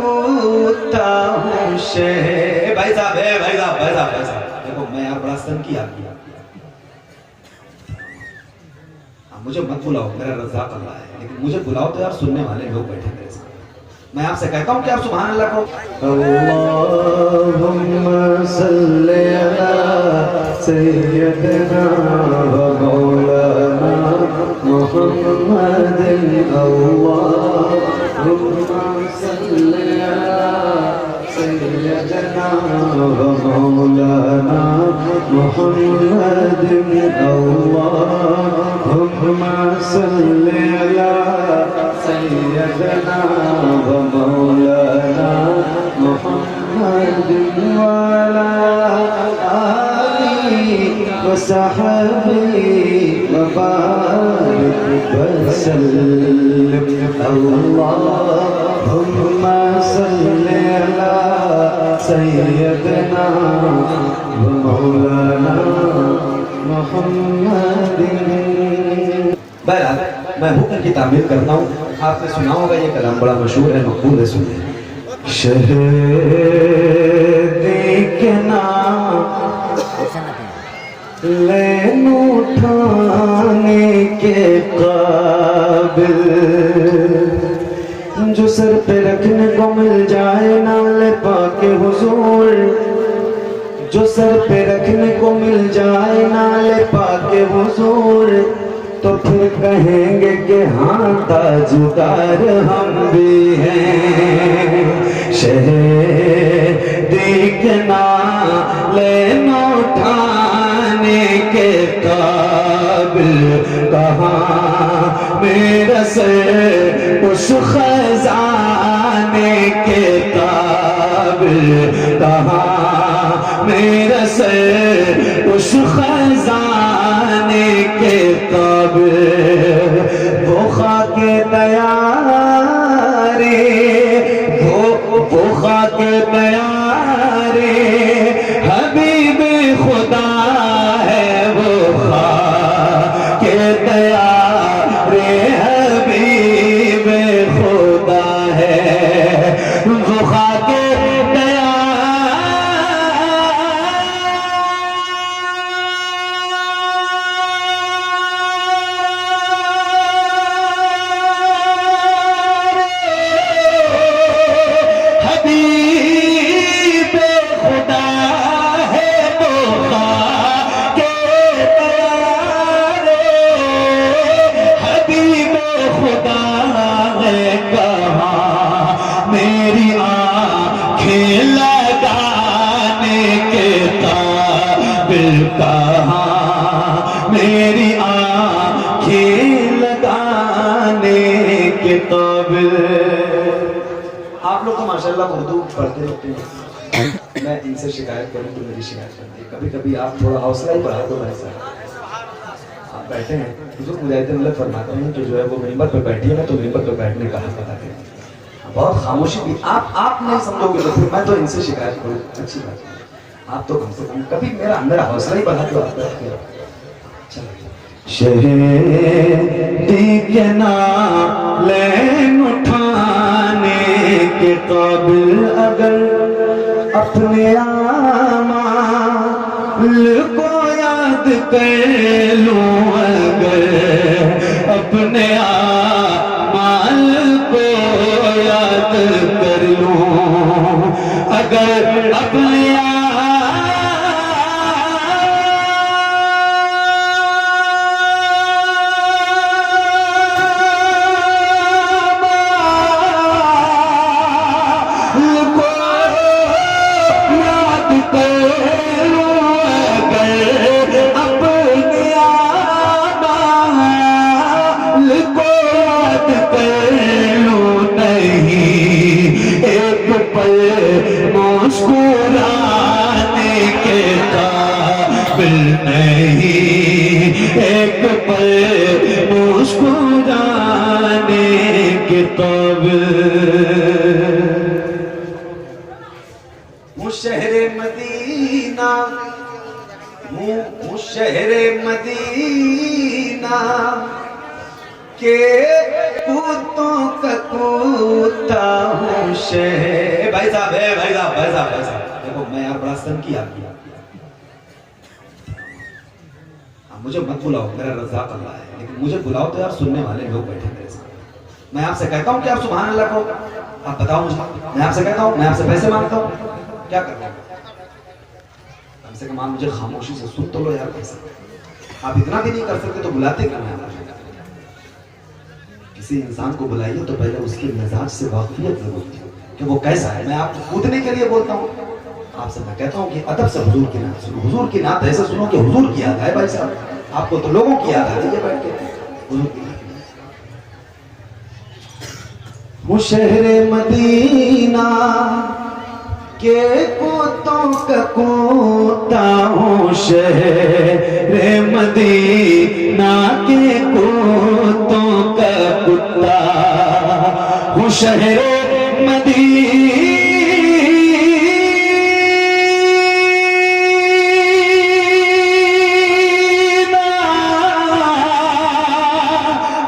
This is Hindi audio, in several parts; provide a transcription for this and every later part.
कूदता हूँ शहर। भाई साहब है, भाई साहब, भाई साहब, भाई साहब देखो मैं यार बड़ा सन किया, मुझे मत बुलाओ, मेरा रज़ाक अल्लाह है, लेकिन मुझे बुलाओ तो यार सुनने वाले लोग बैठे मेरे साथ। मैं आपसे कहता हूँ कि आप सुभान अल्लाह को अल्लाहुम्मा सल्ली अला सय्यदना व मौलाना मुहम्मदिन। अल्लाहुम्मा सल्ली अला सय्यदना व मौलाना मुहम्मदिन। अल्लाहुम्मा सल्ली अला सय्यदना व मौलाना मुहम्मदिन व अला आलिहि व सहबिहि व बारिक व सल्लिम। अल्लाहुम्मा सल्ली अला सय्यदना व मौलाना मुहम्मदिन। बहरहाल मैं हुक्म की तामील करता हूँ। आपने सुना होगा ये कलाम बड़ा मशहूर है, मकबूल है, सुनिए। शहदी के नाम लैन उठाने के काबिल, जो सर पे रखने को मिल जाए नाले पाके हुजूर, जो सर पे रखने को मिल जाए नाले पाके हुजूर, तो फिर कहेंगे कि हाँ ताजदार हम भी हैं। शहदी के नाम उठाने के काबिल कहाँ मेरा सर उस खजाने के काबिल कहाँ मेरा सर उस खजाने के काबिल। वो खाके तैयारी वो खाके तैयारी हबीब खुदा है, वो खाके तैयारी हबीब खुदा है, वो खाके कहाँ मेरी आँखें लगाने के काबिल। आप लोग तो माशाल्लाह उर्दू पढ़ते रहते हैं, मैं इनसे शिकायत करूँ तो मेरी शिकायत करती है। कभी कभी आप थोड़ा हौसला ही बढ़ा दो भाई साहब। आप बैठे हैं, बुजुर्ग मुजाहिदीन मतलब फरमाते हैं कि जो है वो मिंबर पर बैठी है ना, तो मिंबर पर बैठने का हक अदा करें। बहुत खामोशी भी आप नहीं समझोगे तो फिर मैं तो इनसे शिकायत करूँ, अच्छी बात है। आप तो कम से कम कभी मेरा अंदर हौसला ही बढ़ा दो। शहदी के नाम लैन उठाने के काबिल अगर अपने आमाल को याद कर लूं, अगर अपने आमाल को याद कर लूं, अगर अपने एक पल मुस्कुराने के काबिल। मुशहरे मदीना, मुशहरे मदीना के कूदों का कूदता हूँ शहर। भाई साहब है, भाई साहब, भाई साहब, भाई साहब देखो मैं यार बड़ा सन किया, मुझे मत बुलाओ, मेरा रज़ाक अल्लाह है, लेकिन मुझे बुलाओ तो यार सुनने वाले लोग बैठे मेरे साथ। मैं आपसे कहता हूँ कि आप सुभान अल्लाह को, आप बताओ मुझे, मैं आपसे कहता हूँ, मैं आपसे पैसे मांगता हूँ, क्या करता हूँ? हमसे कमान मुझे खामोशी से सुन तो लो यार पैसे। आप इतना भी नहीं कर सकते तो बुलाते क्यों हैं? किसी इंसान को बुलाइए तो पहले उसके मिजाज से वाकफियत जरूर थी कि वो कैसा है। मैं आपको पूछने के लिए बोलता हूँ, आपसे मैं कहता हूँ कि अदब से हुजूर की नात सुनो, हुजूर की नात ऐसे सुनो कि हुजूर की याद है। भाई साहब आपको तो लोगों की याद है, ये बैठ के हुजूर की नात। वो शहरे मदीना के कुत्तों का कुत्ता हूँ, शहरे मदीना के कुत्तों का कुत्ता हूँ, शहरे मदीना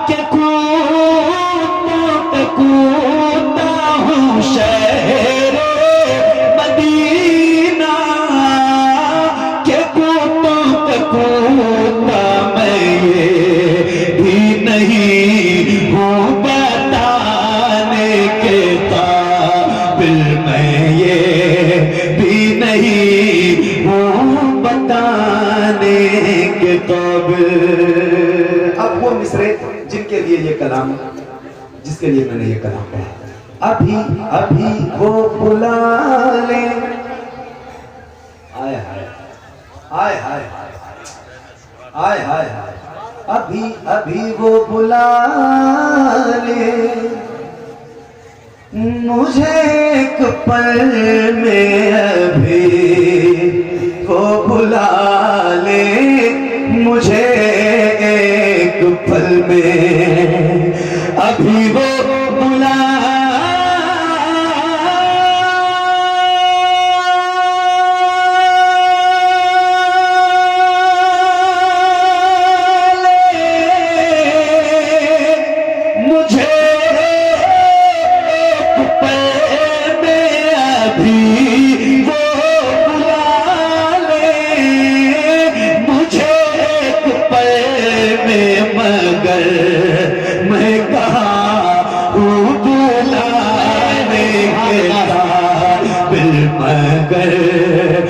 के कुत्तों का कुत्ता हूँ, शहरे मदीना के कुत्तों का कुत्ता मैं ये भी नहीं हूँ बताने के काबिल, मैं ये भी नहीं हूँ बताने के काबिल। अब वो मिसरे जिनके लिए ये कलाम, जिसके लिए मैंने ये कलाम पढ़ा, अभी अभी वो बुला ले, आय हाय आय हाय आय हाय, अभी अभी वो बुला ले मुझे एक पल में, अभी वो बुला ले मुझे एक पल में, अभी वो बुला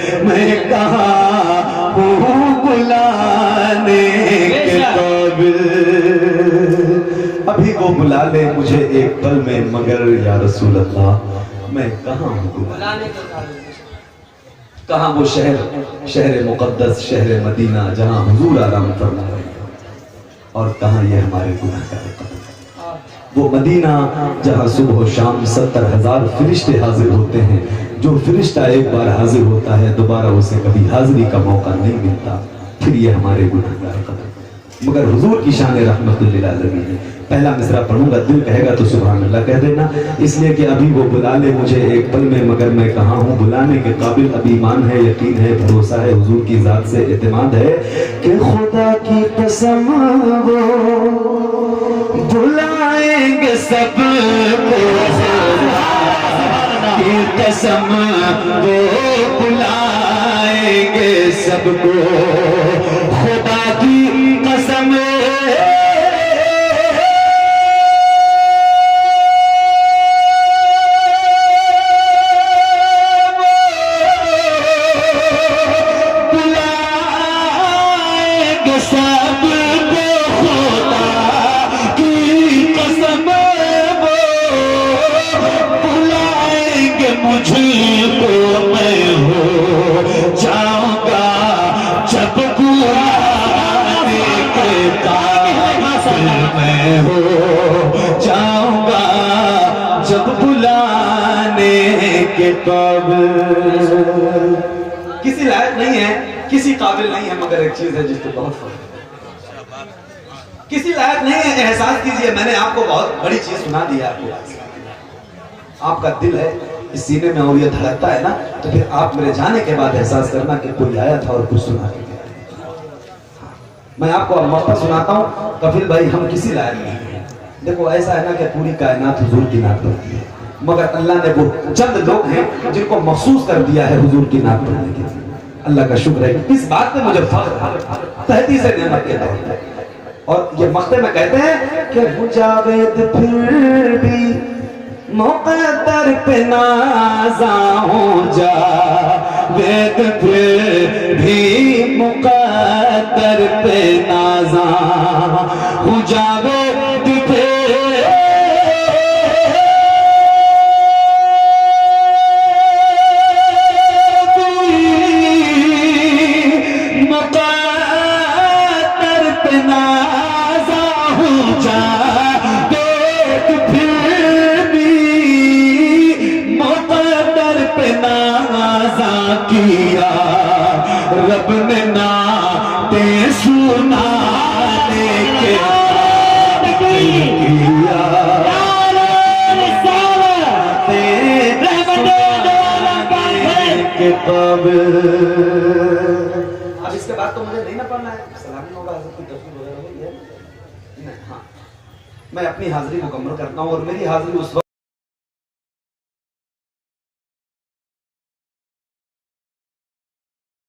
मैं कहाँ हूँ बुलाने के काबिल, अभी वो बुला ले मुझे एक पल में, मगर या रसूल अल्लाह मैं कहाँ हूँ बुलाने के काबिल। कहाँ वो शहर, शहर मुकद्दस, शहर मदीना जहाँ हुजूर आराम फरमा रहे हैं, और कहाँ ये हमारे गुनाहगार कब्र, वो मदीना जहाँ सुबह शाम 70,000 फरिश्ते हाजिर होते हैं। जो फरिश्ता एक बार हाजिर होता है दोबारा उसे कभी हाजिरी का मौका नहीं मिलता, फिर ये हमारे गुनाहगार कब्र। मगर हुजूर की शान रहमतुल लिल आलमीन है। पहला मिसरा पढ़ूंगा, दिल कहेगा तो सुभान अल्लाह कह देना, इसलिए कि अभी वो बुला ले मुझे एक पल में, मगर मैं कहाँ हूँ बुलाने के काबिल। अब ईमान है, यकीन है, भरोसा है, हुजूर की जात से एतमाद है कि खुदा की कसम वो बुलाएंगे सबको, की कसम वो बुलाएंगे सबको, खुदा की कसम किसी लायक नहीं है, किसी काबिल नहीं है, मगर एक चीज है जिस पे बहुत फर्क है। किसी लायक नहीं है, एहसास कीजिए, मैंने आपको बहुत बड़ी चीज सुना दी है। आपका दिल है इस सीने में और ये धड़कता है ना, तो फिर आप मेरे जाने के बाद एहसास करना कि कोई आया था और कुछ सुना के गया। मैं आपको अब मौका सुनाता हूँ कफिल भाई, हम किसी लायक नहीं है। देखो ऐसा है ना कि पूरी कायनात हुजूर की नात करती है, मगर अल्लाह ने वो चंद लोग हैं जिनको महसूस कर दिया है हुजूर की नात पढ़ने के। अल्लाह का शुक्र है इस बात पे मुझे तहती से नेमत के तौर पे। और ये मक्ते में कहते हैं कि मुजावेद फिर भी मुक़द्दर पे नाज़ा हो जा, वेद फिर भी मुक़द्दर पे नाज़ा हो जावे रब ने नाते सुनाने के किया। अब इसके बाद तो मुझे नहीं ना पढ़ना है, सलामी होगा, कोई तस्वीर वगैरह होगी है नहीं। हाँ, मैं अपनी हाजिरी मुकम्मल करता हूँ और मेरी हाजिरी उस वक्त